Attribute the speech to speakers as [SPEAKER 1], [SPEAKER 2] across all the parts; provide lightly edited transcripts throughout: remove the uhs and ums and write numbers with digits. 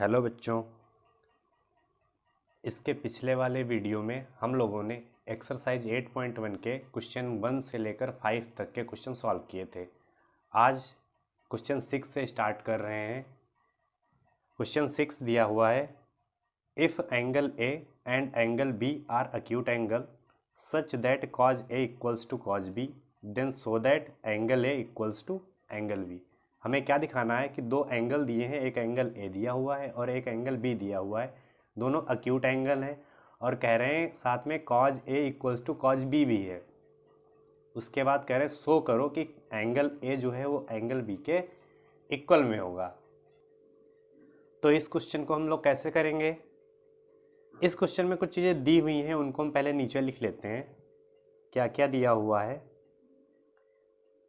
[SPEAKER 1] Hello बच्चों, इसके पिछले वाले वीडियो में हम लोगों ने एक्सरसाइज 8.1 के क्वेश्चन 1 से लेकर 5 तक के क्वेश्चन सॉल्व किए थे। आज क्वेश्चन 6 से स्टार्ट कर रहे हैं। क्वेश्चन 6 दिया हुआ है, if angle A and angle B are acute angle such that cos A equals to cos B then so that angle A equals to angle B. हमें क्या दिखाना है कि दो एंगल दिए हैं, एक एंगल ए दिया हुआ है और एक एंगल बी दिया हुआ है, दोनों अक्यूट एंगल हैं और कह रहे हैं साथ में cos A equals to cos B भी है। उसके बाद कह रहे हैं शो करो कि एंगल ए जो है वो एंगल बी के इक्वल में होगा। तो इस क्वेश्चन को हम लोग कैसे करेंगे? इस क्वेश्चन में कुछ चीज़ें दी हुई हैं, उनको हम पहले नीचे लिख लेते हैं। क्या क्या दिया हुआ है?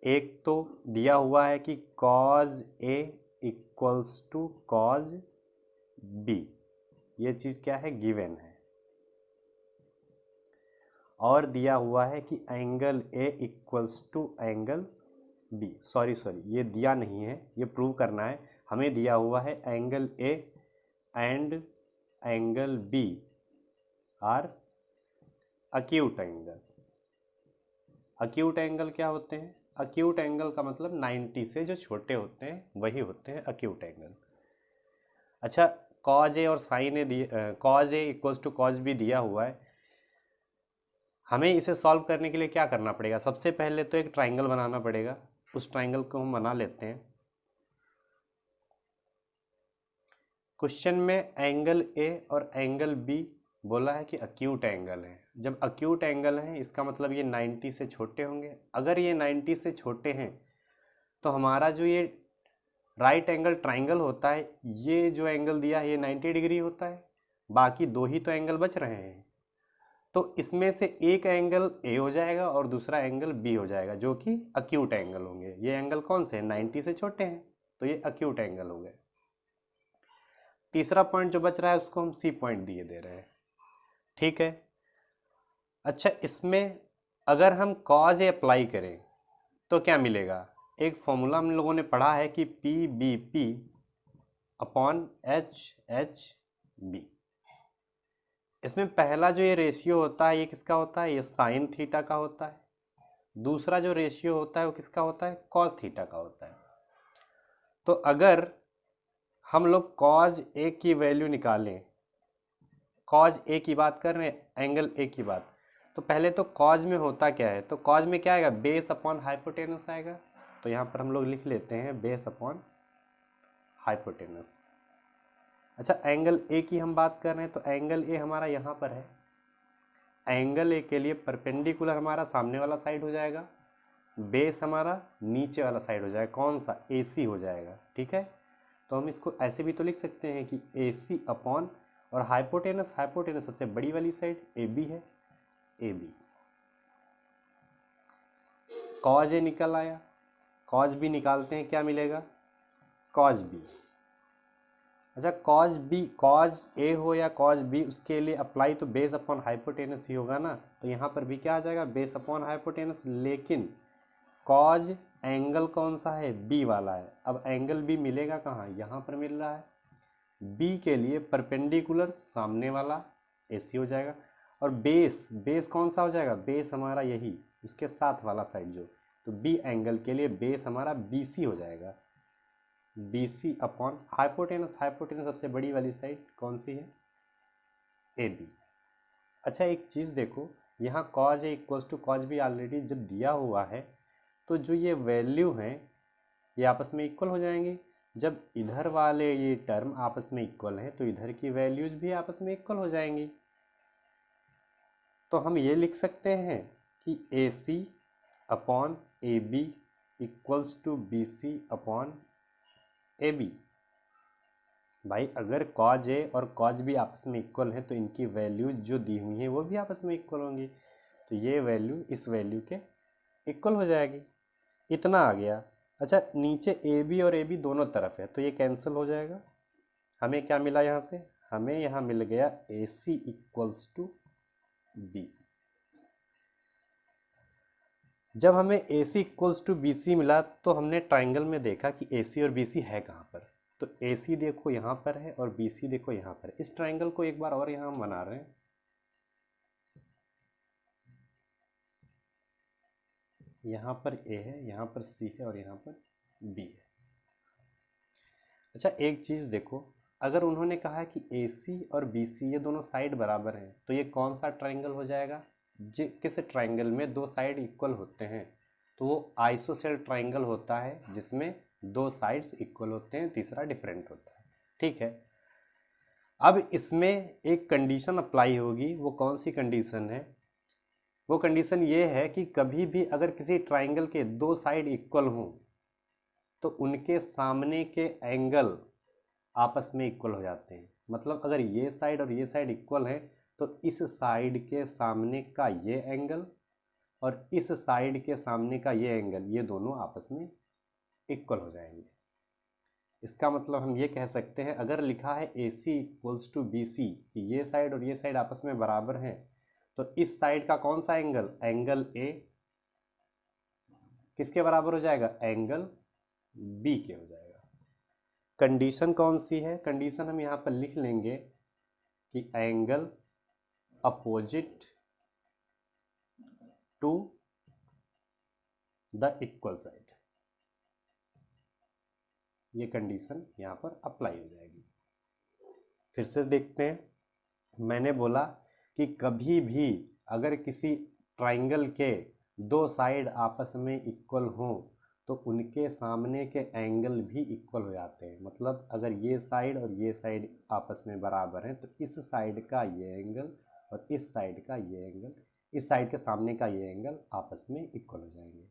[SPEAKER 1] एक तो दिया हुआ है कि cos A equals to cos B, ये चीज़ क्या है? गिवन है। और दिया हुआ है कि angle A equals to angle B, sorry ये दिया नहीं है, ये प्रूव करना है। हमें दिया हुआ है angle A and angle B are acute angle. Acute angle क्या होते हैं? अक्यूट एंगल का मतलब 90 से जो छोटे होते हैं वही होते हैं अक्यूट एंगल। अच्छा, कॉज ए और साइन ए दिए, cos A equals to cos B दिया हुआ है। हमें इसे सॉल्व करने के लिए क्या करना पड़ेगा? सबसे पहले तो एक ट्राइंगल बनाना पड़ेगा। उस ट्राइंगल को हम बना लेते हैं। क्वेश्चन में एंगल ए और एंगल बी बोला है कि अक्यूट एंगल है। जब अक्यूट एंगल है इसका मतलब ये 90 से छोटे होंगे। अगर ये 90 से छोटे हैं तो हमारा जो ये राइट एंगल ट्राइंगल होता है, ये जो एंगल दिया है ये 90 डिग्री होता है, बाकी दो ही तो एंगल बच रहे हैं। तो इसमें से एक एंगल ए हो जाएगा और दूसरा एंगल बी हो जाएगा, जो कि अक्यूट एंगल होंगे। ये एंगल कौन से हैं? 90 से छोटे हैं, तो ये अक्यूट एंगल हो गए। तीसरा पॉइंट जो बच रहा है उसको हम सी पॉइंट दिए दे रहे हैं, ठीक है। अच्छा, इसमें अगर हम कॉज ए अप्लाई करें तो क्या मिलेगा? एक फॉर्मूला हम लोगों ने पढ़ा है कि P B P upon H H B. इसमें पहला जो ये रेशियो होता है ये किसका होता है? ये साइन थीटा का होता है। दूसरा जो रेशियो होता है वो किसका होता है? कॉस थीटा का होता है। तो अगर हम लोग कॉज ए की वैल्यू निकालें, कॉज ए की बात कर रहे हैं, एंगल ए की बात, तो पहले तो कॉज में होता क्या है? तो कॉज में क्या आएगा? बेस अपॉन हाइपोटेनस आएगा। तो यहाँ पर हम लोग लिख लेते हैं बेस अपॉन हाइपोटेनस। अच्छा, एंगल ए की हम बात कर रहे हैं तो एंगल ए हमारा यहाँ पर है। एंगल ए के लिए परपेंडिकुलर हमारा सामने वाला साइड हो जाएगा, बेस हमारा नीचे वाला साइड हो जाएगा। कौन सा? AC हो जाएगा, ठीक है। तो हम इसको ऐसे भी तो लिख सकते हैं कि AC अपॉन और हाइपोटेनस, हाइपोटेनस सबसे बड़ी वाली साइड AB है, AB। कॉज ए निकल आया, कॉज बी निकालते हैं, क्या मिलेगा? Cos B. अच्छा, कॉज बी, कॉज ए हो या कॉज बी, उसके लिए अप्लाई तो बेस अपॉन हाइपोटेनस ही होगा ना। तो यहाँ पर भी क्या आ जाएगा? Base upon hypotenuse. लेकिन कॉज एंगल कौन सा है? बी वाला है। अब एंगल बी मिलेगा कहाँ? यहाँ पर मिल रहा है। बी के लिए परपेंडिकुलर सामने वाला AC हो जाएगा। और बेस, बेस कौन सा हो जाएगा? बेस हमारा यही उसके साथ वाला साइड जो, तो बी एंगल के लिए बेस हमारा BC हो जाएगा। BC अपॉन हाइपोटेनस, हाइपोटेनस सबसे बड़ी वाली साइड कौन सी है? AB। अच्छा, एक चीज़ देखो, यहाँ cos A equals to cos B already जब दिया हुआ है तो जो ये वैल्यू हैं ये आपस में इक्वल हो जाएंगी। जब इधर वाले ये टर्म आपस में इक्वल हैं तो इधर की वैल्यूज भी आपस में इक्वल हो जाएंगी। तो हम ये लिख सकते हैं कि AC upon AB equals to BC upon AB। भाई, अगर कॉज ए और कॉज बी आपस में इक्वल हैं तो इनकी वैल्यूज जो दी हुई हैं वो भी आपस में इक्वल होंगी। तो ये वैल्यू इस वैल्यू के इक्वल हो जाएगी। इतना आ गया। अच्छा, नीचे AB और AB दोनों तरफ है तो ये कैंसिल हो जाएगा। हमें क्या मिला यहाँ से? हमें यहाँ मिल गया AC इक्वल्स टू BC। जब हमें AC इक्वल्स टू BC मिला तो हमने ट्राइंगल में देखा कि AC और BC है कहाँ पर। तो ए सी देखो यहाँ पर है और बी सी देखो यहाँ पर है। इस ट्राइंगल को एक बार और यहाँ हम बना रहे हैं। यहाँ पर ए है, यहाँ पर सी है और यहाँ पर बी है। अच्छा एक चीज़ देखो, अगर उन्होंने कहा है कि ए सी और बी सी ये दोनों साइड बराबर हैं, तो ये कौन सा ट्राइंगल हो जाएगा? किस ट्राइंगल में दो साइड इक्वल होते हैं? तो वो आइसोसेल ट्राइंगल होता है जिसमें दो साइड्स इक्वल होते हैं, तीसरा डिफरेंट होता है। ठीक है, अब इसमें एक कंडीशन अप्लाई होगी। वो कौन सी कंडीशन है? वो कंडीशन ये है कि कभी भी अगर किसी ट्राइंगल के दो साइड इक्वल हों तो उनके सामने के एंगल आपस में इक्वल हो जाते हैं। मतलब अगर ये साइड और ये साइड इक्वल है तो इस साइड के सामने का ये एंगल और इस साइड के सामने का ये एंगल, ये दोनों आपस में इक्वल हो जाएंगे। इसका मतलब हम ये कह सकते हैं, अगर लिखा है ए सी इक्वल्स टू बी सी, कि ये साइड और ये साइड आपस में बराबर हैं, तो इस साइड का कौन सा एंगल, एंगल ए किसके बराबर हो जाएगा? एंगल बी के हो जाएगा। कंडीशन कौन सी है? कंडीशन हम यहाँ पर लिख लेंगे कि angle opposite to the equal side. ये कंडीशन यहाँ पर अप्लाई हो जाएगी। फिर से देखते हैं, मैंने बोला कि कभी भी अगर किसी ट्राइंगल के दो साइड आपस में इक्वल हों तो उनके सामने के एंगल भी इक्वल हो जाते हैं। मतलब अगर ये साइड और ये साइड आपस में बराबर हैं तो इस साइड का ये एंगल और इस साइड का ये एंगल, इस साइड के सामने का ये एंगल आपस में इक्वल हो जाएंगे।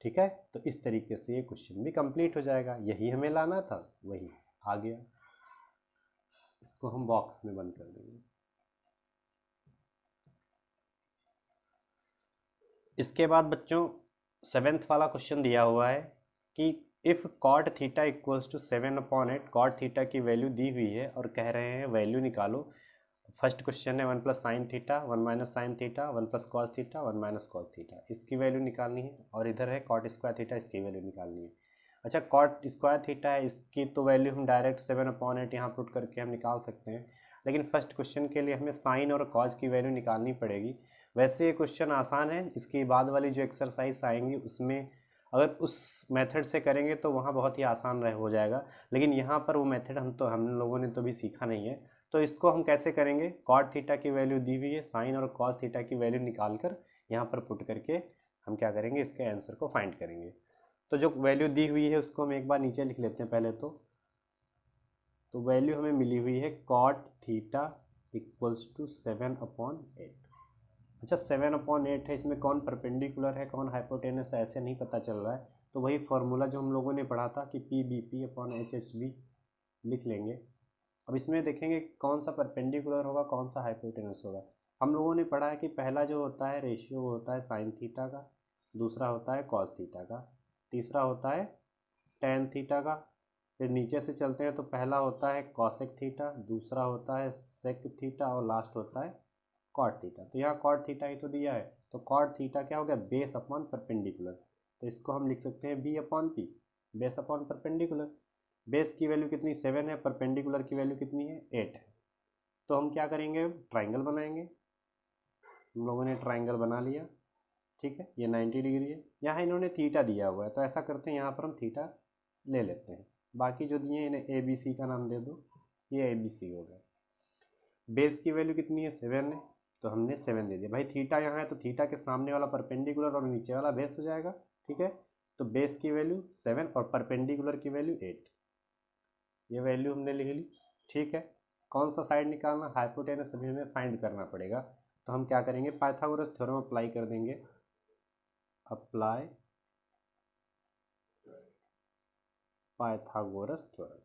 [SPEAKER 1] ठीक है, तो इस तरीके से ये क्वेश्चन भी कंप्लीट हो जाएगा। यही हमें लाना था, वही आ गया। इसको हम बॉक्स में बंद कर देंगे। इसके बाद बच्चों 7th वाला क्वेश्चन दिया हुआ है कि if cot theta equals to 7/8, cot theta की वैल्यू दी हुई है और कह रहे हैं वैल्यू निकालो। फर्स्ट क्वेश्चन है 1 + sin theta, 1 - sin theta, 1 + cos theta, 1 - cos theta, इसकी वैल्यू निकालनी है। और इधर है कॉट स्क्वायर थीटा, इसकी वैल्यू निकालनी है। अच्छा, कॉट स्क्वायर थीटा है, इसकी तो वैल्यू हम डायरेक्ट 7/8 यहाँ पुट करके हम निकाल सकते हैं, लेकिन फर्स्ट क्वेश्चन के लिए हमें साइन और कॉज की वैल्यू निकालनी पड़ेगी। वैसे ये क्वेश्चन आसान है, इसके बाद वाली जो एक्सरसाइज आएंगी उसमें अगर उस मेथड से करेंगे तो वहाँ बहुत ही आसान हो जाएगा, लेकिन यहाँ पर वो मेथड हम लोगों ने तो भी सीखा नहीं है। तो इसको हम कैसे करेंगे? कॉट थीटा की वैल्यू दी हुई है, साइन और कॉस थीटा की वैल्यू निकाल कर यहाँ पर पुट करके हम क्या करेंगे, इसके आंसर को फाइंड करेंगे। तो जो वैल्यू दी हुई है उसको हम एक बार नीचे लिख लेते हैं पहले। तो वैल्यू हमें मिली हुई है कॉट थीटा इक्वल्स टू 7/8। अच्छा, 7/8 है, इसमें कौन परपेंडिकुलर है कौन हाइपोटेनस है ऐसे नहीं पता चल रहा है। तो वही फॉर्मूला जो हम लोगों ने पढ़ा था कि P/BP/HHB लिख लेंगे। अब इसमें देखेंगे कौन सा परपेंडिकुलर होगा कौन सा हाइपोटेनस होगा। हम लोगों ने पढ़ा है कि पहला जो होता है रेशियो वो होता है साइन थीटा का, दूसरा होता है कॉस थीटा का, तीसरा होता है टेन थीटा का। फिर नीचे से चलते हैं तो पहला होता है कॉसेक थीटा, दूसरा होता है सेक थीटा और लास्ट होता है कॉट थीटा। तो यहाँ कॉट थीटा ही तो दिया है, तो कॉट थीटा क्या हो गया? Base upon perpendicular. तो इसको हम लिख सकते हैं B/P, base upon perpendicular. Base की वैल्यू कितनी 7 है, परपेंडिकुलर की वैल्यू कितनी है 8 है। तो हम क्या करेंगे? ट्राइंगल बनाएंगे। हम लोगों ने ट्राइंगल बना लिया। ठीक है, ये 90 डिग्री है, यहाँ इन्होंने थीटा दिया हुआ है तो ऐसा करते हैं यहाँ पर हम थीटा ले लेते हैं। बाकी जो दिए इन्हें ABC का नाम दे दो, ये ABC हो गया। बेस की वैल्यू कितनी है 7 है, तो हमने 7 दे दिया। भाई थीटा यहाँ है तो थीटा के सामने वाला परपेंडिकुलर और नीचे वाला बेस हो जाएगा। ठीक है, तो बेस की वैल्यू 7 और परपेंडिकुलर की वैल्यू 8, ये वैल्यू हमने लिख ली। ठीक है, कौन सा साइड निकालना? हाइपोटेनस अभी हमें फाइंड करना पड़ेगा। तो हम क्या करेंगे? पाइथागोरस थ्योरम अप्लाई कर देंगे। Apply Pythagoras theorem.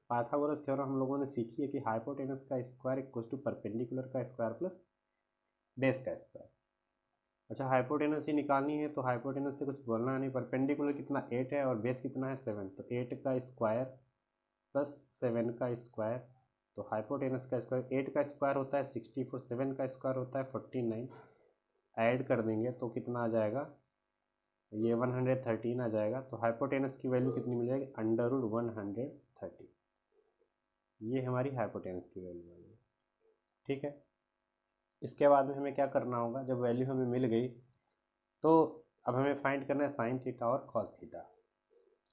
[SPEAKER 1] Pythagoras theorem हम लोगों ने सीखी है कि हाइपोटेनस का स्क्वायर इक्वल टू परपेंडिकुलर का स्क्वायर प्लस बेस का स्क्वायर। अच्छा, हाइपोटेनस ही निकालनी है तो हाइपोटेनस से कुछ बोलना नहीं। परपेंडिकुलर कितना 8 है और बेस कितना है 7, तो 8 का स्क्वायर प्लस 7 का स्क्वायर। तो हाइपोटेनस का स्क्वायर 8 का स्क्वायर होता है 64, 7 का स्क्वायर होता है 49, ऐड कर देंगे तो कितना आ जाएगा ये 113 आ जाएगा। तो हाइपोटेनस की वैल्यू कितनी मिल जाएगी? √130। ये हमारी हाइपोटेनस की वैल्यू आ गई। ठीक है, इसके बाद में हमें क्या करना होगा? जब वैल्यू हमें मिल गई तो अब हमें फाइंड करना है साइन थीटा और कॉस थीटा।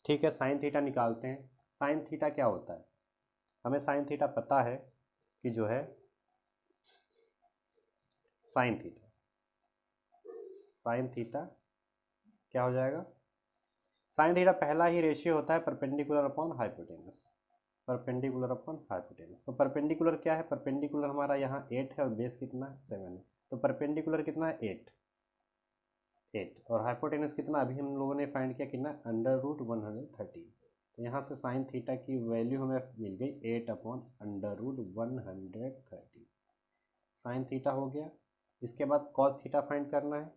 [SPEAKER 1] ठीक है, साइन थीटा निकालते हैं। साइन थीटा क्या होता है? हमें साइन थीटा पता है कि जो है साइन थीटा क्या हो जाएगा? साइन थीटा पहला ही रेशियो होता है perpendicular upon hypotenuse. Perpendicular upon hypotenuse. तो परपेंडिकुलर क्या है? परपेंडिकुलर हमारा यहाँ 8 है और बेस कितना है? 7 है। तो परपेंडिकुलर कितना है? 8। और हाइपोटेनस कितना अभी हम लोगों ने फाइंड किया? कितना? √130। तो यहाँ से साइन थीटा की वैल्यू हमें मिल गई 8/√130। साइन थीटा हो गया। इसके बाद कॉस थीटा फाइंड करना है।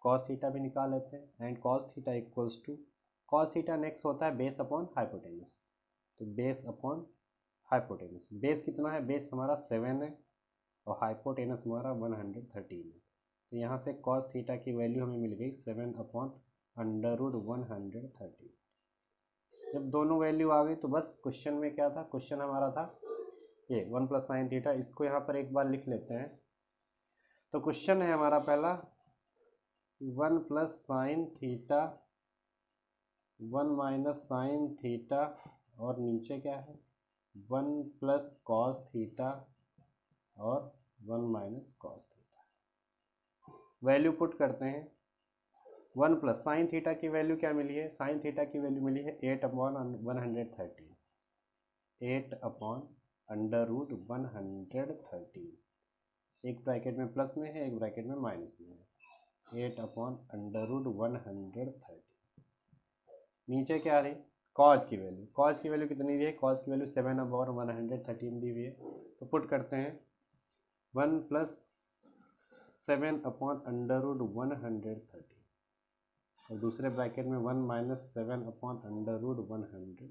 [SPEAKER 1] कॉस थीटा भी निकाल लेते हैं। And cos theta equals to, cos theta next होता है बेस अपॉन हाइपोटेनस। तो बेस अपॉन हाइपोटेनस, बेस कितना है? बेस हमारा 7 है और हाइपोटेनस हमारा 113 है। तो यहाँ से कॉस थीटा की वैल्यू हमें मिल गई 7/√130। जब दोनों वैल्यू आ गई तो बस क्वेश्चन में क्या था? क्वेश्चन हमारा था ये 1 + साइन थीटा। इसको यहाँ पर एक बार लिख लेते हैं। तो क्वेश्चन है हमारा पहला 1 + साइन थीटा 1 - साइन थीटा, और नीचे क्या है? 1 + कॉस थीटा और 1 - कॉस थीटा। वैल्यू पुट करते हैं। 1 + साइन थीटा की वैल्यू क्या मिली है? साइन थीटा की वैल्यू मिली है 8/130। 8/√130। एक ब्रैकेट में प्लस में है, एक ब्रैकेट में माइनस में है। 8/√130। नीचे क्या आ रही? कॉज की वैल्यू। कॉज की वैल्यू कितनी दी है? कॉज की वैल्यू 7/113 दी हुई है। तो पुट करते हैं 1 + 7/√130 और दूसरे ब्रैकेट में 1 - 7/√130।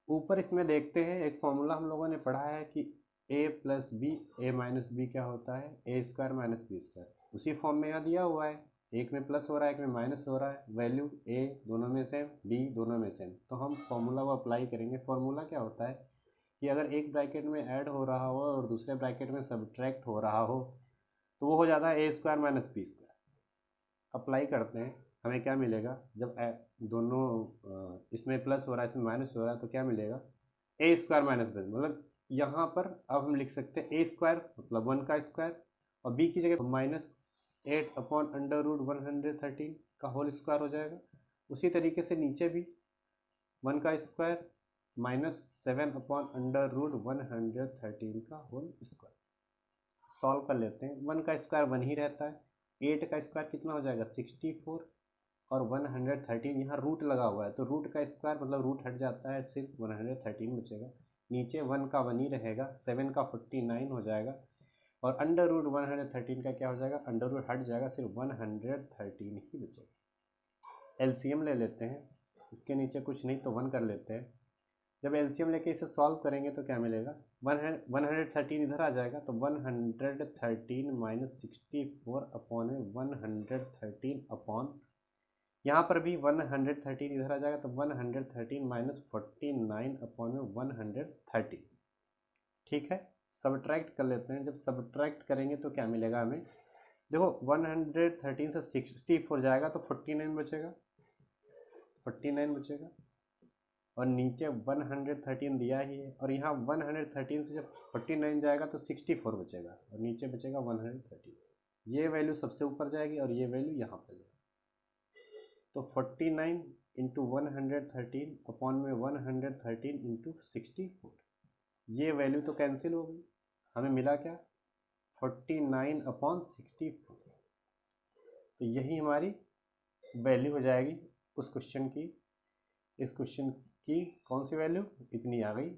[SPEAKER 1] ऊपर इसमें देखते हैं एक फॉर्मूला हम लोगों ने पढ़ा है कि a + b, a - b क्या होता है? a² - b²। उसी फॉर्म में यहाँ दिया हुआ है। एक में प्लस हो रहा है, एक में माइनस हो रहा है। वैल्यू a दोनों में सेम, b दोनों में सेम। तो हम फॉर्मूला को अप्लाई करेंगे। फॉर्मूला क्या होता है कि अगर एक ब्रैकेट में ऐड हो रहा हो और दूसरे ब्रैकेट में सब्ट्रैक्ट हो रहा हो तो वो हो जाता है a² - b²। अप्लाई करते हैं, हमें क्या मिलेगा? जब दोनों इसमें प्लस हो रहा है, इसमें माइनस हो रहा है, तो क्या मिलेगा? a² - b, मतलब यहाँ पर अब हम लिख सकते हैं a² मतलब 1 का स्क्वायर और b की जगह -8/√113 का होल स्क्वायर हो जाएगा। उसी तरीके से नीचे भी 1 का स्क्वायर -7/√113 का होल स्क्वायर। सॉल्व कर लेते हैं। 1 का स्क्वायर 1 ही रहता है। 8 का स्क्वायर कितना हो जाएगा? 64 और 113 यहाँ रूट लगा हुआ है तो रूट का स्क्वायर मतलब रूट हट जाता है, सिर्फ 113 बचेगा। नीचे 1 का 1 ही रहेगा, 7 का 49 हो जाएगा और √113 का क्या हो जाएगा? अंडर रूट हट जाएगा, सिर्फ 113 ही बचेगा। एलसीएम ले लेते हैं। इसके नीचे कुछ नहीं तो 1 कर लेते हैं। जब एलसीएम लेके इसे सॉल्व करेंगे तो क्या मिलेगा? 113 इधर आ जाएगा तो 113 - 64/113 अपॉन, यहाँ पर भी 113 इधर आ जाएगा तो 113 - 49/130। ठीक है, सब्ट्रैक्ट कर लेते हैं। जब सब्ट्रैक्ट करेंगे तो क्या मिलेगा हमें? देखो 113 से 64 जाएगा तो 49 बचेगा, 49 बचेगा और नीचे 113 दिया ही है और यहाँ 113 से जब 49 जाएगा तो 64 बचेगा और नीचे बचेगा 113। ये वैल्यू सबसे ऊपर जाएगी और ये वैल्यू यहाँ पर जाएगी। तो 49 × 113 अपॉन में 113 × 64, ये वैल्यू तो कैंसिल हो गई। हमें मिला क्या? 49/64। तो यही हमारी वैल्यू हो जाएगी उस क्वेश्चन की। इस क्वेश्चन की कौन सी वैल्यू? इतनी आ गई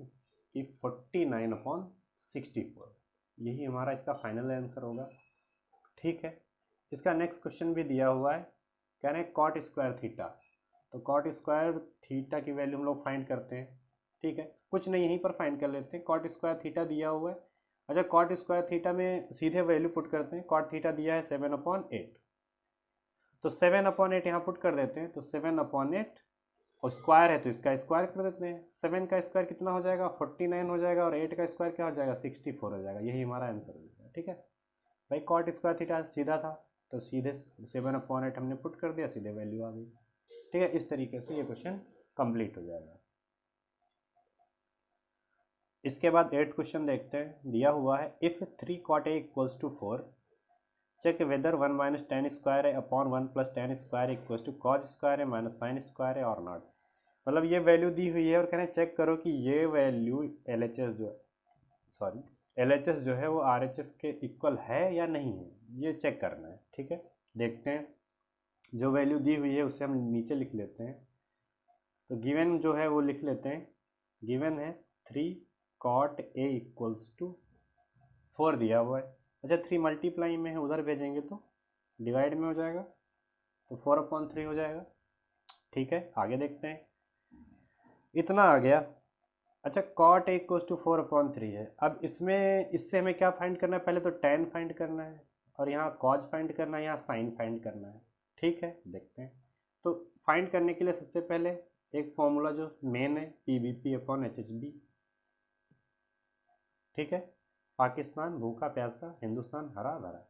[SPEAKER 1] कि 49/64। यही हमारा इसका फाइनल आंसर होगा। ठीक है, इसका नेक्स्ट क्वेश्चन भी दिया हुआ है। कह रहे हैं cot² थीटा। तो cot² थीटा की वैल्यू हम लोग फाइंड करते हैं। ठीक है, कुछ नहीं, यहीं पर फाइंड कर लेते हैं। cot² थीटा दिया हुआ है। अच्छा, cot² थीटा में सीधे वैल्यू पुट करते हैं। cot थीटा दिया है 7/8 तो 7/8 यहाँ पुट कर देते हैं, तो 7/8 और स्क्वायर है तो इसका स्क्वायर कर देते हैं। 7 का स्क्वायर कितना हो जाएगा, 49 हो जाएगा, और 8 का स्क्वायर क्या हो जाएगा, 64 हो जाएगा। यही हमारा आंसर हो जाएगा। ठीक है भाई, कॉट स्क्वायर थीटा सीधा था, तो सीधे 7/8 हमने पुट कर दिया, सीधे वैल्यू आ गई। ठीक है, इस तरीके से ये क्वेश्चन कंप्लीट हो जाएगा। इसके बाद 8th क्वेश्चन देखते हैं। दिया हुआ है if 3 cot a equals to 4, check whether 1 minus tan square है upon 1 plus tan square equals to cos square है माइनस साइन स्क्वायर है और नॉट। मतलब ये वैल्यू दी हुई है और कहना चेक करो कि ये वैल्यू एल एच एस जो है वो आर एच एस के इक्वल है या नहीं है, ये चेक करना है। ठीक है, देखते हैं। जो वैल्यू दी हुई है उसे हम नीचे लिख लेते हैं। तो गिवन जो है वो लिख लेते हैं। गिवन है 3 cot a इक्वल्स टू 4 दिया हुआ है। अच्छा, 3 मल्टीप्लाई में है, उधर भेजेंगे तो डिवाइड में हो जाएगा, तो 4/3 हो जाएगा। ठीक है, आगे देखते हैं। इतना आ गया। अच्छा, cot a इक्वल्स टू 4/3 है। अब इसमें इससे हमें क्या फाइंड करना है, पहले तो tan फाइंड करना है, और यहाँ cos फाइंड करना है, यहाँ sin फाइंड करना है। ठीक है, देखते हैं। तो फाइंड करने के लिए सबसे पहले एक फॉर्मूला जो मेन है, PVP/HHB। ठीक है, पाकिस्तान भूखा प्यासा, हिंदुस्तान हरा भरा,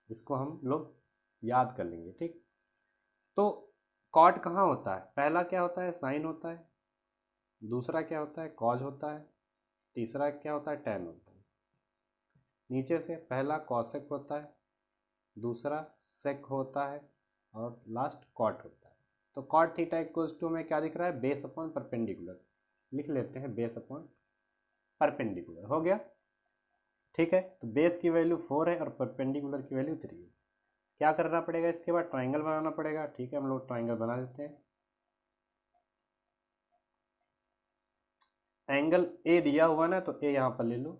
[SPEAKER 1] इसको हम लोग याद कर लेंगे। ठीक, तो कॉट कहाँ होता है, पहला क्या होता है, साइन होता है, दूसरा क्या होता है, कॉज होता है, तीसरा क्या होता है, टैन होता है। नीचे से पहला कॉसेक होता है, दूसरा सेक होता है, और लास्ट कॉट होता है। तो कॉट थीटा इक्वल्स टू में क्या दिख रहा है, बेस अपॉन परपेंडिकुलर। लिख लेते हैं बेस अपॉन परपेंडिकुलर, हो गया। ठीक है, तो बेस की वैल्यू 4 है और परपेंडिकुलर की वैल्यू 3 है। क्या करना पड़ेगा, इसके बाद ट्राइंगल बनाना पड़ेगा। ठीक है, हम लोग ट्राइंगल बना देते हैं। एंगल ए दिया हुआ ना, तो ए यहाँ पर ले लो।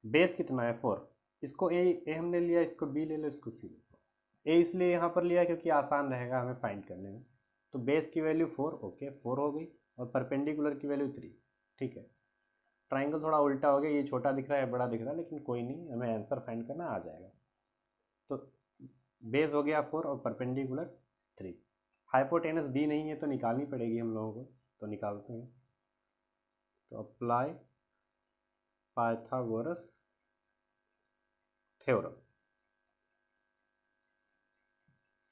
[SPEAKER 1] बेस कितना है, 4। इसको ए हमने लिया, इसको बी ले लो, इसको सी ले लो। ए इसलिए यहाँ पर लिया क्योंकि आसान रहेगा हमें फाइंड करने में। तो बेस की वैल्यू 4, ओके 4 हो गई, और परपेंडिकुलर की वैल्यू 3। ठीक है, ट्राइंगल थोड़ा उल्टा हो गया, ये छोटा दिख रहा है, बड़ा दिख रहा है, लेकिन कोई नहीं, हमें आंसर फाइंड करना आ जाएगा। तो बेस हो गया 4 और परपेंडिकुलर 3। हाइपोटेनस दी नहीं है तो निकालनी पड़ेगी हम लोगों को, तो निकालते हैं। तो अप्लाई पाइथागोरस थ्योरम।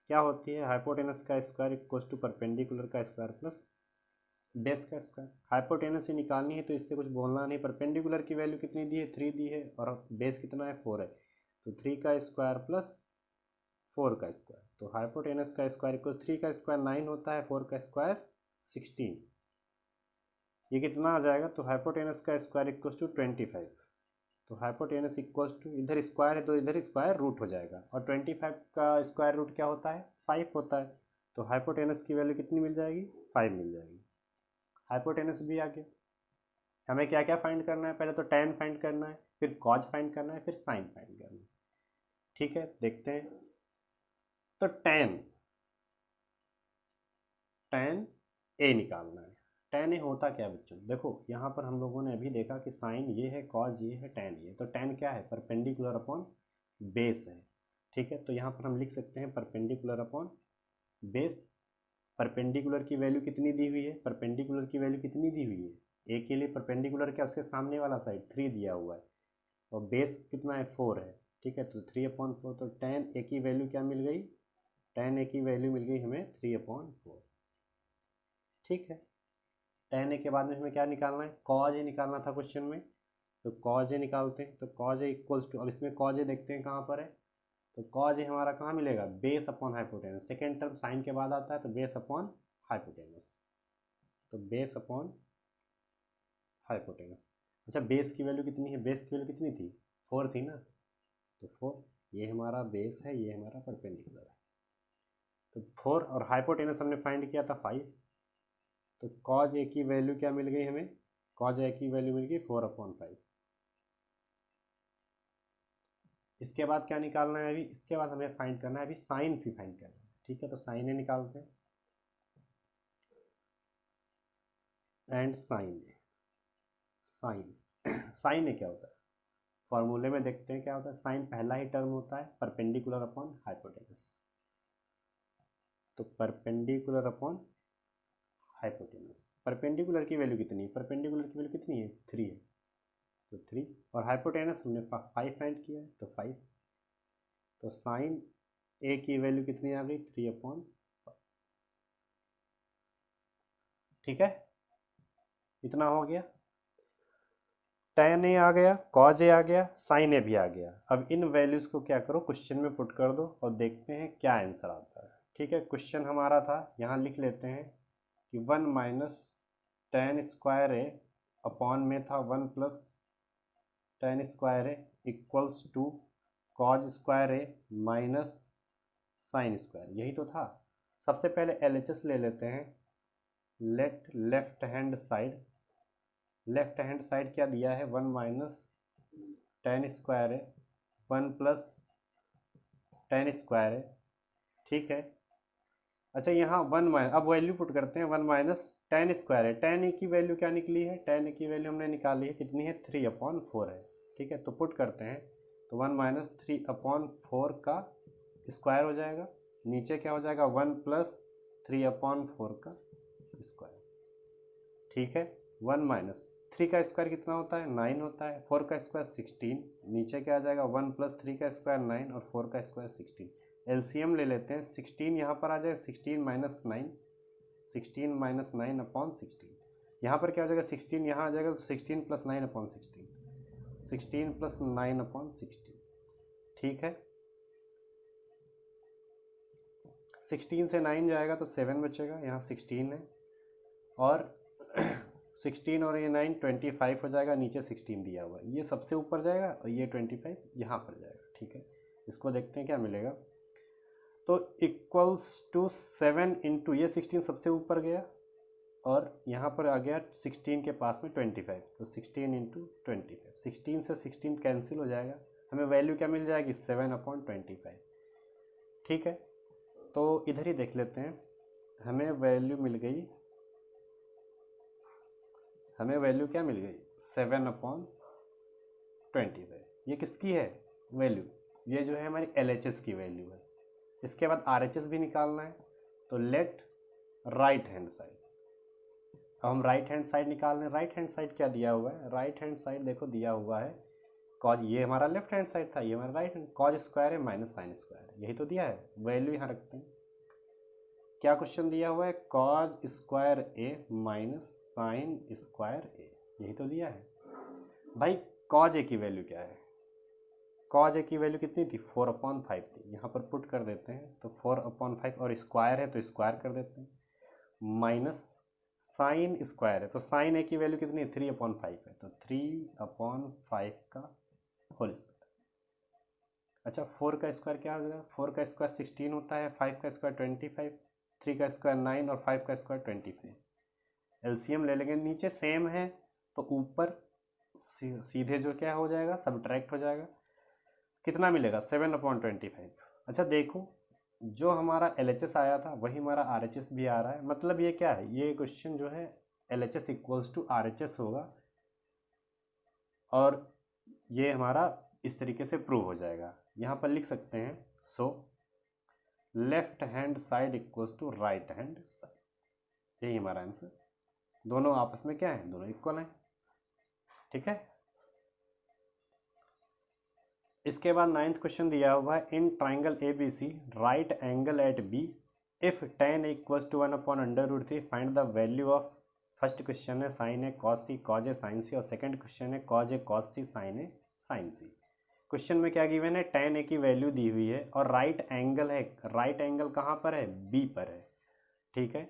[SPEAKER 1] क्या होती है, हाइपोटेनस का स्क्वायर इक्वल्स टू परपेंडिकुलर का स्क्वायर प्लस बेस का स्क्वायर। हाइपोटेनस से निकालनी है तो इससे कुछ बोलना नहीं। परपेंडिकुलर की वैल्यू कितनी दी है, 3 दी है, और बेस कितना है, 4 है, तो 3 का स्क्वायर प्लस 4 का स्क्वायर। तो हाइपोटेनस का स्क्वायर इक्वल 3 का स्क्वायर 9 होता है, 4 का स्क्वायर 16। ये कितना आ जाएगा, तो हाइपोटेनस का स्क्वायर इक्वल्स टू 25। तो हाइपोटेनस इक्वल्स टू, इधर स्क्वायर है तो इधर स्क्वायर रूट हो जाएगा, और 25 का स्क्वायर रूट क्या होता है, 5 होता है। तो हाइपोटेनस की वैल्यू कितनी मिल जाएगी, 5 मिल जाएगी। हाइपोटेनस भी आ गया। हमें क्या क्या फाइंड करना है, पहले तो tan फाइंड करना है, फिर कॉज फाइंड करना है, फिर साइन फाइंड करना है। ठीक है, देखते हैं। तो tan tan ए निकालना है। tan ए होता क्या है बच्चों, देखो यहाँ पर हम लोगों ने अभी देखा कि साइन ये है, कॉज ये है, tan ये। तो tan क्या है, परपेंडिकुलर अपॉन बेस है। ठीक है, तो यहाँ पर हम लिख सकते हैं परपेंडिकुलर अपॉन बेस। परपेंडिकुलर की वैल्यू कितनी दी हुई है, परपेंडिकुलर की वैल्यू कितनी दी हुई है, ए के लिए परपेंडिकुलर क्या, उसके सामने वाला साइड 3 दिया हुआ है, और बेस कितना है, 4 है। ठीक है, तो 3/4। तो tan ए की वैल्यू क्या मिल गई, tan ए की वैल्यू मिल गई हमें 3/4। ठीक है, tan ए के बाद में हमें क्या निकालना है, कॉज ए निकालना था क्वेश्चन में, तो कॉज ए निकालते हैं। तो कॉज ए इक्वल्स टू, अब इसमें कॉज ए देखते हैं कहाँ पर है, तो कॉज ए हमारा कहाँ मिलेगा, base upon hypotenuse. Second term sine के बाद आता है, तो बेस अपॉन हाइपोटेनस। तो बेस अपॉन हाइपोटेनस। अच्छा, बेस की वैल्यू कितनी है, बेस की वैल्यू कितनी थी, 4 थी ना, तो 4, ये हमारा बेस है, ये हमारा परपेंडिकुलर है। तो 4, और हाइपोटेनस हमने फाइंड किया था 5। तो कॉज ए की वैल्यू क्या मिल गई हमें, कॉज ए की वैल्यू मिल गई 4/5। इसके बाद क्या निकालना है, अभी इसके बाद हमें फाइंड करना है, अभी साइन भी फाइंड करना है। ठीक है, तो साइन ए निकालते हैं, and sine A. Sine sine A क्या होता है, फॉर्मूले में देखते हैं क्या होता है, साइन पहला ही टर्म होता है परपेंडिकुलर अपॉन हाइपोटेनस। तो परपेंडिकुलर अपॉन हाइपोटेनस, परपेंडिकुलर की वैल्यू कितनी है, परपेंडिकुलर की वैल्यू कितनी है 3 है, तो 3, और हाइपोटेनस हमने 5 फाइंड किया है तो 5, तो साइन ए की वैल्यू कितनी आ गई 3/5। ठीक है, इतना हो गया, tan ए आ गया, cos ए आ गया, sin ए भी आ गया। अब इन वैल्यूज़ को क्या करो, क्वेश्चन में पुट कर दो और देखते हैं क्या आंसर आता है। ठीक है, क्वेश्चन हमारा था, यहाँ लिख लेते हैं कि 1 minus tan square A upon में था 1 plus tan square A equals to cos square A minus sin square, यही तो था। सबसे पहले LHS ले लेते हैं, let left hand side, left hand side क्या दिया है 1 माइनस tan स्क्वायर है 1 प्लस tan स्क्वायर है। ठीक है, अच्छा यहाँ 1 माइनस, अब वैल्यू पुट करते हैं, 1 माइनस tan स्क्वायर है, tan ए की वैल्यू क्या निकली है, tan ए की वैल्यू हमने निकाली है कितनी है 3/4 है। ठीक है, तो पुट करते हैं, तो 1 माइनस 3/4 का स्क्वायर हो जाएगा, नीचे क्या हो जाएगा 1 प्लस 3/4 का स्क्वायर। ठीक है, 1 माइनस 3 का स्क्वायर कितना होता है 9 होता है, 4 का स्क्वायर 16, नीचे क्या आ जाएगा 1 प्लस 3 का स्क्वायर 9 और 4 का स्क्वायर 16। एलसीएम ले लेते हैं, 16 यहाँ पर आ जाएगा 16 माइनस 9, 16 माइनस 9 अपॉन 16, यहाँ पर क्या हो जाएगा 16 यहाँ आ जाएगा तो 16 प्लस 9 अपॉन 16, 16 प्लस 9 अपॉन 16। ठीक है, 16 से 9 जाएगा तो 7 बचेगा, यहाँ 16 है और 16 और ये 9 25 हो जाएगा, नीचे 16 दिया हुआ है, ये सबसे ऊपर जाएगा और ये 25 यहाँ पर जाएगा। ठीक है, इसको देखते हैं क्या मिलेगा, तो इक्वल्स टू 7 इंटू ये 16 सबसे ऊपर गया और यहाँ पर आ गया 16 के पास में 25, तो 16 इंटू 25, 16 से 16 कैंसिल हो जाएगा, हमें वैल्यू क्या मिल जाएगी 7/25। ठीक है, तो इधर ही देख लेते हैं, हमें वैल्यू मिल गई, हमें वैल्यू क्या मिल गई 7/25। ये किसकी है वैल्यू, ये जो है हमारी LHS की वैल्यू है। इसके बाद RHS भी निकालना है, तो लेट राइट हैंड साइड, अब हम राइट हैंड साइड निकाल रहे हैं। राइट हैंड साइड क्या दिया हुआ है, राइट हैंड साइड देखो दिया हुआ है कॉज, ये हमारा लेफ्ट हैंड साइड था, ये हमारा राइट हैंड, कॉज स्क्वायर है माइनस साइन स्क्वायर, यही तो दिया है, वैल्यू यहाँ रखते हैं। क्या क्वेश्चन दिया हुआ है, cause square A minus sine square ए, यही तो दिया है भाई। कॉज ए की वैल्यू क्या है, कॉज ए की वैल्यू कितनी थी 4/5 थी, यहाँ पर पुट कर देते हैं, तो 4/5 और स्क्वायर है तो स्क्वायर कर देते हैं, माइनस साइन स्क्वायर है, तो साइन ए की वैल्यू कितनी है 3/5 है, तो 3/5 का होल स्क्वायर। अच्छा 4 का स्क्वायर क्या हो जाएगा, 4 का स्क्वायर 16 होता है, 5 का स्क्वायर 25, 3 का स्क्वायर 9 और 5 का स्क्वायर 25। एलसीएम ले लेंगे, नीचे सेम है तो ऊपर सीधे जो क्या हो जाएगा सब्ट्रैक्ट हो जाएगा, कितना मिलेगा 7/25। अच्छा देखो जो हमारा LHS आया था वही हमारा RHS भी आ रहा है, मतलब ये क्या है, ये क्वेश्चन जो है LHS इक्वल्स टू RHS होगा और ये हमारा इस तरीके से प्रूव हो जाएगा। यहाँ पर लिख सकते हैं, so left hand side equals to right hand side, यही हमारा आंसर। दोनों आपस में क्या है, दोनों इक्वल हैं। ठीक है, इसके बाद 9th क्वेश्चन दिया हुआ है, in triangle ABC right angle at B if tan equals to 1/√3 find the value of, first question है sine A cos C cos A sine C और सेकंड क्वेश्चन है cos A cos C sine A sine C. Question में क्या given है, tan ए की value दी हुई है और राइट एंगल है, राइट एंगल कहाँ पर है B पर है। ठीक है,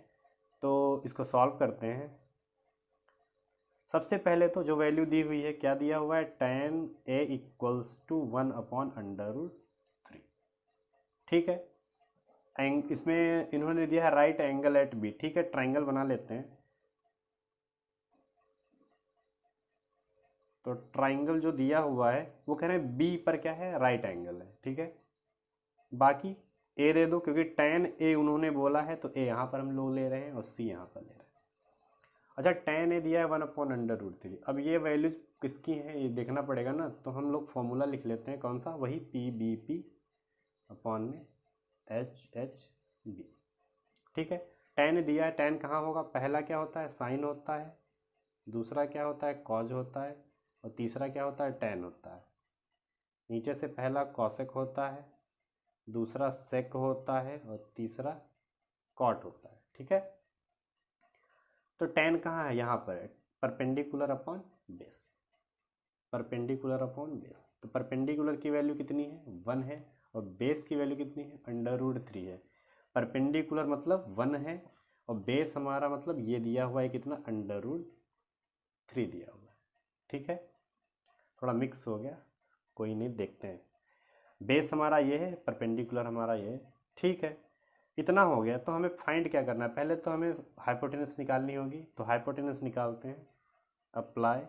[SPEAKER 1] तो इसको सॉल्व करते हैं। सबसे पहले तो जो वैल्यू दी हुई है क्या दिया हुआ है, tan a इक्वल्स टू 1/√3। ठीक है, इसमें इन्होंने दिया है राइट एंगल एट B। ठीक है, ट्राइंगल बना लेते हैं, तो ट्राइंगल जो दिया हुआ है वो कह रहे हैं B पर क्या है राइट एंगल है। ठीक है, बाकी A दे दो क्योंकि tan A उन्होंने बोला है तो A यहाँ पर हम लोग ले रहे हैं और C यहाँ पर ले रहे हैं। अच्छा tan A दिया है 1/√3, अब ये वैल्यू किसकी है ये देखना पड़ेगा ना, तो हम लोग फॉर्मूला लिख लेते हैं, कौन सा, वही पी बी पी अपॉन में एच एच बी। ठीक है, tan दिया है, tan कहाँ होगा, पहला क्या होता है साइन होता है, दूसरा क्या होता है कॉज होता है, और तीसरा क्या होता है tan होता है। नीचे से पहला कॉसेक होता है, दूसरा सेक होता है, और तीसरा कॉट होता है। ठीक है, तो tan कहाँ है, यहाँ पर है, perpendicular upon base, perpendicular upon base. तो परपेंडिकुलर की वैल्यू कितनी है 1 है, और बेस की वैल्यू कितनी है √3 है। परपेंडिकुलर मतलब 1 है, और बेस हमारा मतलब ये दिया हुआ है कितना √3 दिया हुआ है। ठीक है, थोड़ा मिक्स हो गया, कोई नहीं, देखते हैं। बेस हमारा ये है, परपेंडिकुलर हमारा ये है। ठीक है, इतना हो गया, तो हमें फाइंड क्या करना है, पहले तो हमें हाइपोटेनस निकालनी होगी। तो हाइपोटेनस निकालते हैं, अप्लाई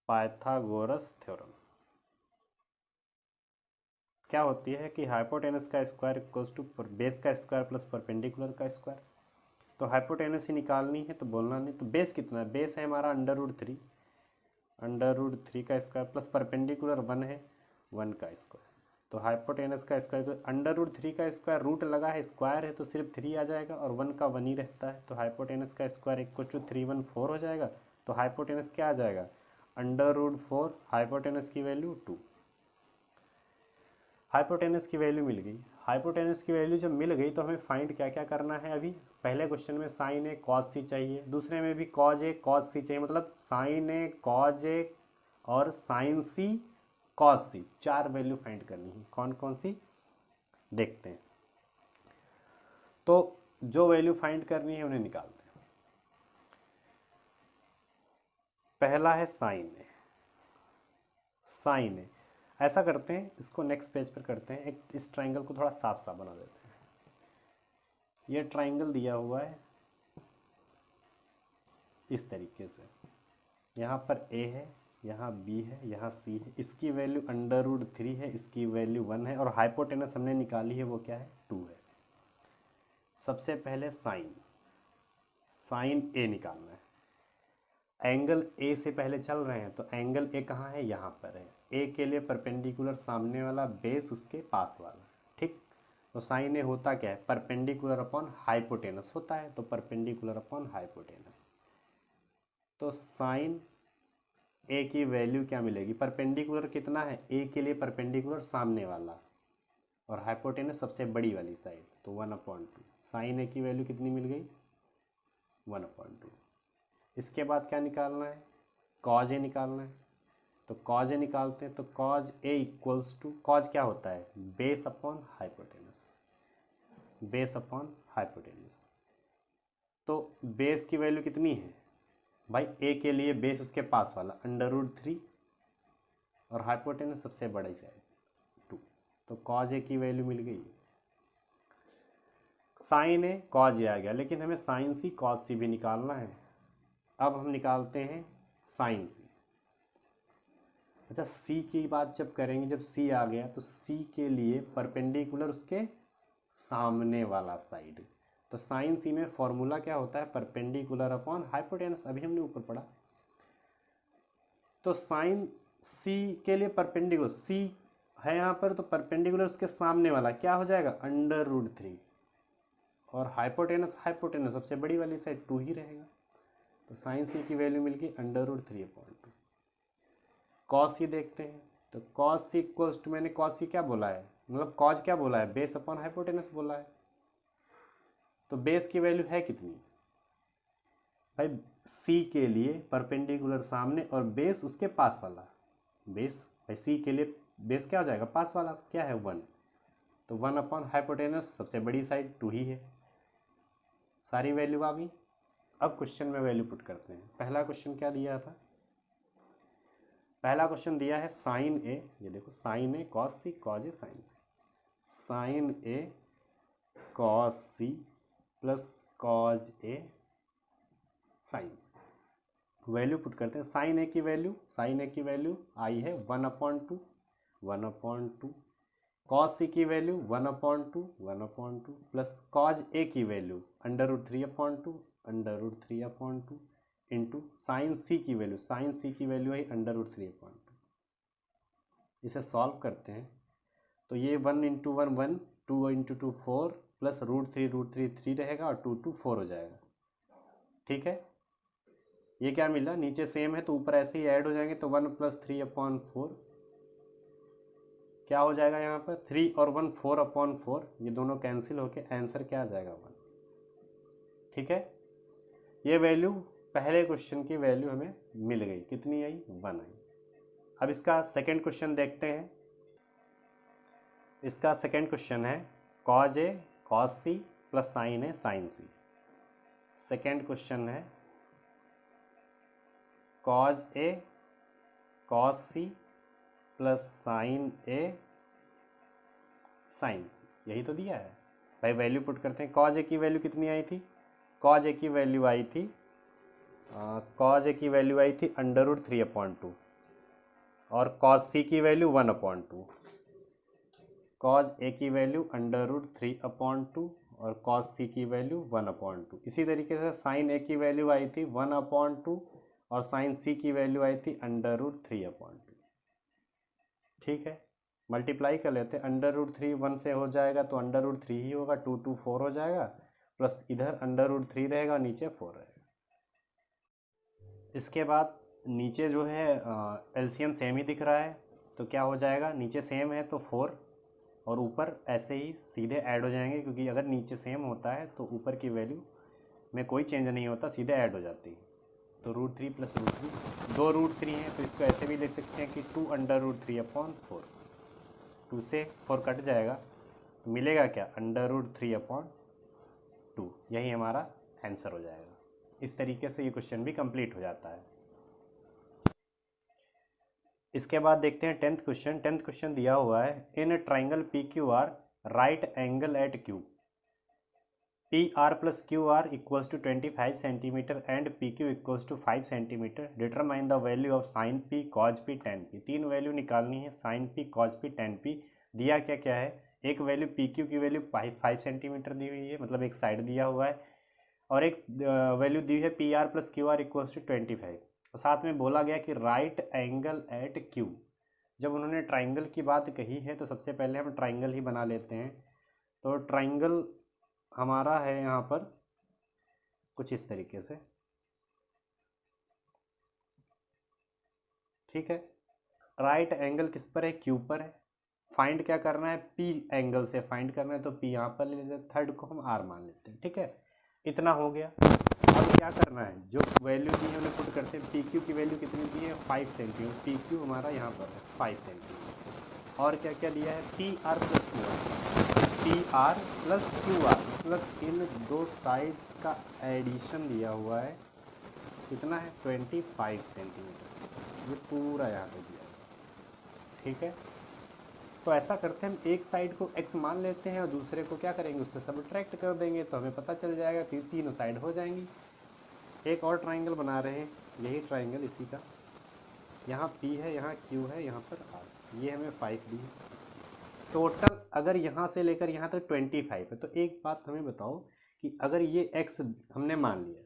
[SPEAKER 1] पाइथागोरस थ्योरम। क्या होती है कि हाइपोटेनस का स्क्वायर इक्वल्स टू बेस का स्क्वायर प्लस परपेंडिकुलर का स्क्वायर। तो हाइपोटेनस ही निकालनी है, तो बोलना नहीं। तो बेस कितना है, बेस है हमारा √3, √3 का स्क्वायर प्लस परपेंडिकुलर 1 है, 1 का स्क्वायर। तो हाइपोटेनस का स्क्वायर, तो √3 का स्क्वायर रूट लगा है, स्क्वायर है तो सिर्फ 3 आ जाएगा, और 1 का 1 ही रहता है। तो हाइपोटेनस का स्क्वायर इक्वल टू 314 हो जाएगा। तो हाइपोटेनस क्या आ जाएगा √4, हाइपोटेनस की वैल्यू 2। हाइपोटेनस की वैल्यू मिल गई। हाइपोटेनस की वैल्यू जब मिल गई तो हमें फाइंड क्या क्या करना है। अभी पहले क्वेश्चन में साइन ए कॉस सी चाहिए, दूसरे में भी कॉज ए कॉस सी चाहिए, मतलब साइन ए कॉज ए और साइन सी कॉस सी, 4 वैल्यू फाइंड करनी है। कौन कौन सी देखते हैं। तो जो वैल्यू फाइंड करनी है उन्हें निकालते हैं। पहला है साइन ए, साइन ए ऐसा करते हैं, इसको नेक्स्ट पेज पर करते हैं। एक इस ट्राइंगल को थोड़ा साफ साफ बना देते हैं। ये ट्राइंगल दिया हुआ है इस तरीके से, यहाँ पर ए है, यहाँ बी है, यहाँ सी है, इसकी वैल्यू √3 है, इसकी वैल्यू 1 है, और हाइपोटेनस हमने निकाली है वो क्या है 2 है। सबसे पहले साइन ए निकालना है। एंगल ए से पहले चल रहे हैं, तो एंगल ए कहाँ है, यहाँ पर है। ए के लिए परपेंडिकुलर सामने वाला, बेस उसके पास वाला। ठीक, तो साइन ए होता क्या है, परपेंडिकुलर अपॉन हाइपोटेनस होता है। तो परपेंडिकुलर अपॉन हाइपोटेनस, तो साइन ए की वैल्यू क्या मिलेगी, परपेंडिकुलर कितना है, ए के लिए परपेंडिकुलर सामने वाला, और हाइपोटेनस सबसे बड़ी वाली साइड, तो 1/2। साइन ए की वैल्यू कितनी मिल गई 1/2। इसके बाद क्या निकालना है, कॉज ए निकालना है। तो कॉज ए निकालते हैं, तो cos A equals to, cos क्या होता है base upon hypotenuse, base upon hypotenuse. तो बेस की वैल्यू कितनी है भाई, ए के लिए बेस उसके पास वाला √3, और हाइपोटेनस सबसे बड़ी साइड 2। तो कॉज ए की वैल्यू मिल गई। साइन ए कॉज ए आ गया, लेकिन हमें साइन सी कॉज सी भी निकालना है। अब हम निकालते हैं साइन सी। अच्छा, सी की बात जब करेंगे, जब सी आ गया तो सी के लिए परपेंडिकुलर उसके सामने वाला साइड। तो साइन सी में फॉर्मूला क्या होता है, परपेंडिकुलर अपॉन हाइपोटेनस, अभी हमने ऊपर पढ़ा। तो साइन सी के लिए परपेंडिकुलर, सी है यहाँ पर, तो परपेंडिकुलर उसके सामने वाला क्या हो जाएगा √3, और हाइपोटेनस सबसे बड़ी वाली साइड 2 ही रहेगा। तो साइन सी की वैल्यू मिल गई √3/2। कॉस सी देखते हैं, तो कॉस सी इक्वल्स टू, मैंने कॉस सी क्या बोला है, मतलब कॉज क्या बोला है, बेस अपॉन हाइपोटेनस बोला है। तो बेस की वैल्यू है कितनी भाई, सी के लिए परपेंडिकुलर सामने और बेस उसके पास वाला, बेस भाई सी के लिए बेस क्या हो जाएगा पास वाला, क्या है 1। तो 1 अपॉन हाइपोटेनस सबसे बड़ी साइड 2 ही है। सारी वैल्यू आ गई। अब क्वेश्चन में वैल्यू पुट करते हैं। पहला क्वेश्चन क्या दिया था, पहला क्वेश्चन दिया है साइन ए, ये देखो sign A cos C cos A sine C, sine A cos C plus cos A sine C. Value put करते हैं। साइन ए की वैल्यू आई है 1/2, 1/2। कॉस सी की वैल्यू 1/2 प्लस कॉज ए की वैल्यू √3/2 √3/2 इंटू साइन सी की वैल्यू, साइन सी की वैल्यू है √3/2। इसे सॉल्व करते हैं तो ये 1 इंटू 1 1, 2 इंटू 2 4, प्लस √3 3 रहेगा और 2 2 4 हो जाएगा। ठीक है, ये क्या मिला, नीचे सेम है तो ऊपर ऐसे ही ऐड हो जाएंगे, तो 1 + 3/4 क्या हो जाएगा यहाँ पर, 3 और 1 4/4, ये दोनों कैंसिल होके आंसर क्या आ जाएगा 1। ठीक है, ये वैल्यू पहले क्वेश्चन की वैल्यू हमें मिल गई, कितनी आई, 1 आई। अब इसका सेकेंड क्वेश्चन देखते हैं। इसका सेकेंड क्वेश्चन है cos A cos C plus sin A sin C। Second question है cos A cos C plus sin A sin C, यही तो दिया है भाई। वैल्यू पुट करते हैं। cos A की वैल्यू कितनी आई थी, cos A की वैल्यू आई थी √3/2 और cos C की वैल्यू 1/2। cos A की वैल्यू √3/2 और cos C की वैल्यू 1/2। इसी तरीके से sin A की वैल्यू आई थी 1/2 और sin C की वैल्यू आई थी √3/2। ठीक है, मल्टीप्लाई कर लेते हैं। √3 1 से हो जाएगा तो √3 ही होगा, 2 2 4 हो जाएगा, प्लस इधर √3 रहेगा और नीचे 4 रहेगा। इसके बाद नीचे जो है एलसीएम सेम ही दिख रहा है, तो क्या हो जाएगा, नीचे सेम है तो 4 और ऊपर ऐसे ही सीधे ऐड हो जाएंगे, क्योंकि अगर नीचे सेम होता है तो ऊपर की वैल्यू में कोई चेंज नहीं होता, सीधे ऐड हो जाती है। तो √3 + √3, 2 √3 हैं तो इसको ऐसे भी लिख सकते हैं कि 2 √3/4। 2 से 4 कट जाएगा तो मिलेगा क्या, √3/2। यही हमारा आंसर हो जाएगा। इस तरीके से ये क्वेश्चन भी कंप्लीट हो जाता है। इसके बाद देखते हैं 10th क्वेश्चन। 10th क्वेश्चन दिया हुआ है, in triangle PQR right angle at Q, PR + QR = 25 centimetre and PQ = 5 centimetre, determine the value of sin P cos P tan P। 3 value निकालनी है, sin P cos P tan P। दिया क्या क्या है, एक वैल्यू PQ की value 5 centimetre दी हुई है, मतलब एक साइड दिया हुआ है, और एक वैल्यू दी है PR + QR = 25। और साथ में बोला गया कि राइट एंगल एट Q। जब उन्होंने ट्राइंगल की बात कही है तो सबसे पहले हम ट्राइंगल ही बना लेते हैं। तो ट्राइंगल हमारा है यहाँ पर कुछ इस तरीके से। ठीक है, राइट एंगल किस पर है, Q पर है। फाइंड क्या करना है, P एंगल से फाइंड करना है, तो P यहाँ पर ले लेते हैं, थर्ड को हम R मान लेते हैं। ठीक है, इतना हो गया। अब क्या करना है, जो वैल्यू दी है उन्हें पुट करते हैं। PQ की वैल्यू कितनी दी है, 5 सेंटीमीटर। PQ हमारा यहाँ पर है 5 सेंटीमीटर। और क्या क्या दिया है, PR + QR, मतलब इन दो साइड्स का एडिशन दिया हुआ है, कितना है, 25 सेंटीमीटर। ये पूरा यहाँ पे दिया है। ठीक है, तो ऐसा करते हैं, हम एक साइड को x मान लेते हैं और दूसरे को क्या करेंगे, उससे सब्ट्रैक्ट कर देंगे, तो हमें पता चल जाएगा, फिर तीनों साइड हो जाएंगी। एक और ट्राइंगल बना रहे हैं, यही ट्राइंगल इसी का, यहाँ P है, यहाँ Q है, यहाँ पर R, ये हमें 5 दी है। टोटल अगर यहाँ से लेकर यहाँ तक 25 है, तो एक बात हमें बताओ कि अगर ये x हमने मान लिया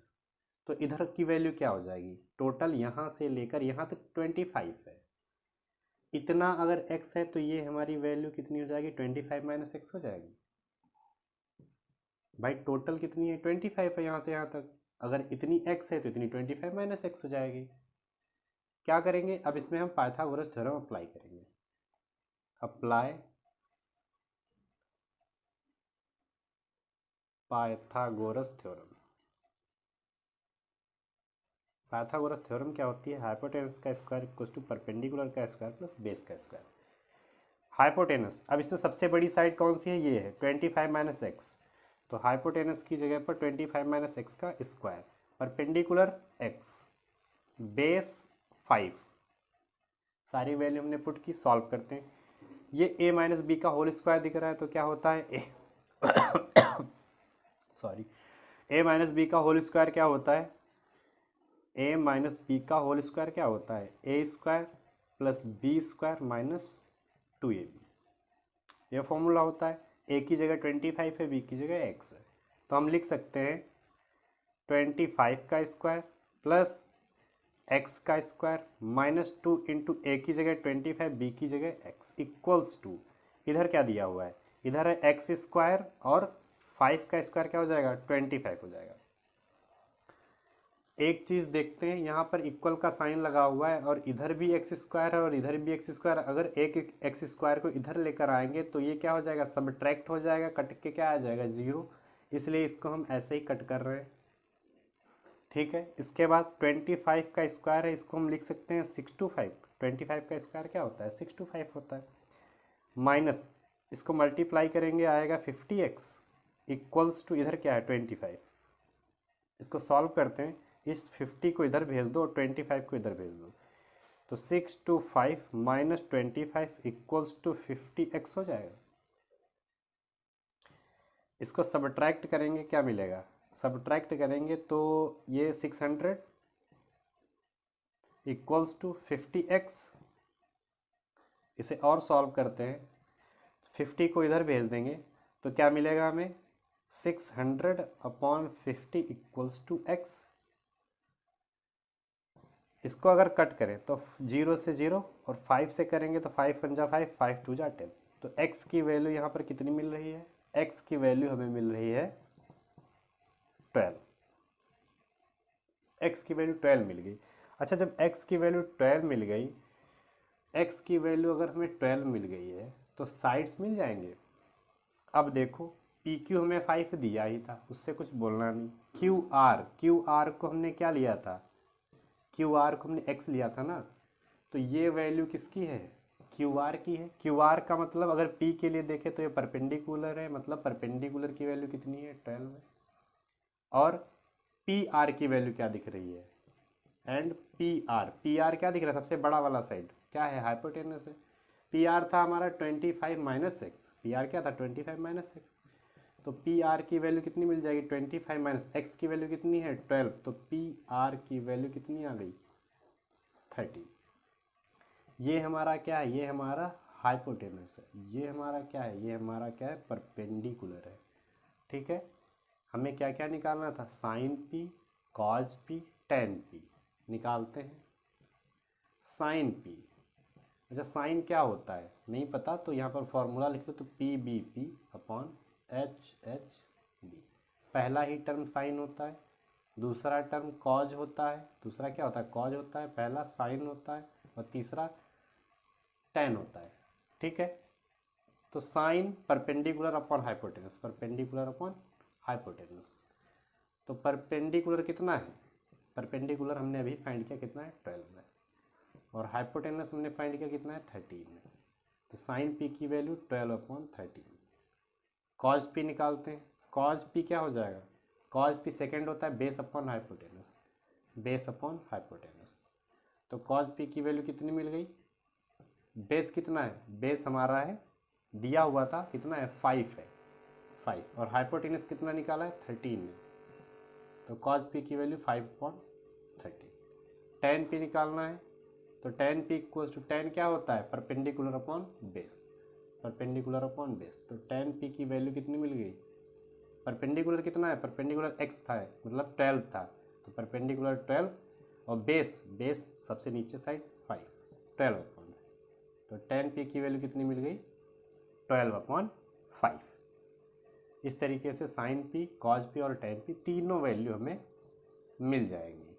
[SPEAKER 1] तो इधर की वैल्यू क्या हो जाएगी, टोटल यहाँ से लेकर यहाँ तक 25 है। इतना अगर x है तो ये हमारी वैल्यू कितनी हो जाएगी, 25 - x हो जाएगी। भाई टोटल कितनी है, 25 है यहाँ से यहाँ तक। अगर इतनी x है तो इतनी 25 - x हो जाएगी। क्या करेंगे, अब इसमें हम पाइथागोरस थ्योरम अप्लाई करेंगे। Apply Pythagoras theorem. Pythagoras theorem क्या होती है, हाइपोटेनस का स्क्वायर = परपेंडिकुलर का स्क्वायर प्लस बेस का स्क्वायर। हाइपोटेनस, अब इसमें सबसे बड़ी साइड कौन सी है, ये है 25 - x, तो हाइपोटेनस की जगह पर 25 - x का स्क्वायर, परपेंडिकुलर x, बेस 5। सारी वैल्यू हमने पुट की, सॉल्व करते हैं। ये a - b का होल स्क्वायर दिख रहा है, तो क्या होता है सॉरी, a - b का होल स्क्वायर क्या होता है, a - b का होल स्क्वायर क्या होता है, a² + b² - 2ab। यह फॉर्मूला होता है। a की जगह 25 है, b की जगह x है, तो हम लिख सकते हैं 25 का स्क्वायर प्लस x का स्क्वायर माइनस 2 इंटू ए की जगह 25, बी की जगह x इक्वल्स टू, इधर क्या दिया हुआ है, इधर है एक्स स्क्वायर और 5 का स्क्वायर क्या हो जाएगा 25 हो जाएगा। एक चीज़ देखते हैं, यहाँ पर इक्वल का साइन लगा हुआ है और इधर भी एक्स स्क्वायर है और इधर भी एक्स स्क्वायर। अगर एक एक्स स्क्वायर को इधर लेकर आएंगे तो ये क्या हो जाएगा, सबट्रैक्ट हो जाएगा, कट के क्या आ जाएगा 0, इसलिए इसको हम ऐसे ही कट कर रहे हैं। ठीक है, इसके बाद 25 का स्क्वायर है, इसको हम लिख सकते हैं 625। 25 का स्क्वायर क्या होता है 625 होता है, माइनस इसको मल्टीप्लाई करेंगे आएगा 50x इक्वल्स टू इधर क्या है 25। इसको सॉल्व करते हैं, इस 50 को इधर भेज दो और 25 को इधर भेज दो, तो 625 माइनस 25 इक्वल्स टू 50x हो जाएगा। इसको सबट्रैक्ट करेंगे क्या मिलेगा, सबट्रैक्ट करेंगे तो ये 600 इक्वल्स टू 50x। इसे और सॉल्व करते हैं, 50 को इधर भेज देंगे तो क्या मिलेगा हमें 600/50 इक्वल्स टू x। इसको अगर कट करें तो 0 से 0 और 5 से करेंगे तो 5 1 जा 5, 5 2 जा 10, तो x की वैल्यू यहाँ पर कितनी मिल रही है, x की वैल्यू हमें मिल रही है 12। x की वैल्यू 12 मिल गई। अच्छा, जब x की वैल्यू 12 मिल गई, x की वैल्यू अगर हमें 12 मिल गई है तो साइड्स मिल जाएंगे। अब देखो पी क्यू हमें 5 दिया ही था, उससे कुछ बोलना नहीं। क्यू आर को हमने क्या लिया था, क्यू आर को हमने x लिया था ना, तो ये वैल्यू किसकी है क्यू आर की है। क्यू आर का मतलब अगर p के लिए देखें तो ये परपेंडिकुलर है, मतलब परपेंडिकुलर की वैल्यू कितनी है 12 है। और पी आर की वैल्यू क्या दिख रही है, एंड पी आर क्या दिख रहा है, सबसे बड़ा वाला साइड क्या है हाइपोटेनस है। पी आर था हमारा 25 माइनस एक्स, पी आर क्या था 25 माइनस एक्स, तो पी आर की वैल्यू कितनी मिल जाएगी 25 माइनस एक्स की वैल्यू कितनी है 12, तो पी आर की वैल्यू कितनी आ गई 30। ये हमारा क्या है, ये हमारा हाइपोटेनस है, ये हमारा क्या है, ये हमारा क्या है परपेंडिकुलर है। ठीक है, हमें क्या क्या निकालना था, sine P, cos P, tan P निकालते हैं। साइन पी, अच्छा साइन क्या होता है नहीं पता तो यहाँ पर फॉर्मूला लिख लो, तो P B P upon H H B. पहला ही टर्म साइन होता है, दूसरा टर्म कॉज होता है, दूसरा क्या होता है कॉज होता है, पहला साइन होता है और तीसरा टेन होता है। ठीक है, तो sine perpendicular upon hypotenuse, perpendicular upon hypotenuse, तो परपेंडिकुलर कितना है, परपेंडिकुलर हमने अभी फाइंड किया कितना है 12 है, और हाइपोटेनस हमने फाइंड किया कितना है 13 है। तो साइन पी की वैल्यू 12/13। कॉज पी निकालते हैं, कॉज पी क्या हो जाएगा, कॉज पी सेकेंड होता है base upon hypotenuse, base upon hypotenuse, तो कॉज पी की वैल्यू कितनी मिल गई, बेस कितना है, बेस हमारा है दिया हुआ था कितना है 5 है, 5 और हाइपोटेनस कितना निकाला है 13 है, तो कॉज पी की वैल्यू 5/30। टेन पी निकालना है, तो tan P equals to tan क्या होता है perpendicular upon base, perpendicular upon base, तो टेन पी की वैल्यू कितनी मिल गई, परपेंडिकुलर कितना है, परपेंडिकुलर एक्स था मतलब 12 था, तो परपेंडिकुलर 12 और बेस, बेस सबसे नीचे साइड 5, 12 अपॉन, तो टेन पी की वैल्यू कितनी मिल गई 12/5। इस तरीके से साइन पी, कॉज पी और टेन पी तीनों वैल्यू हमें मिल जाएंगी।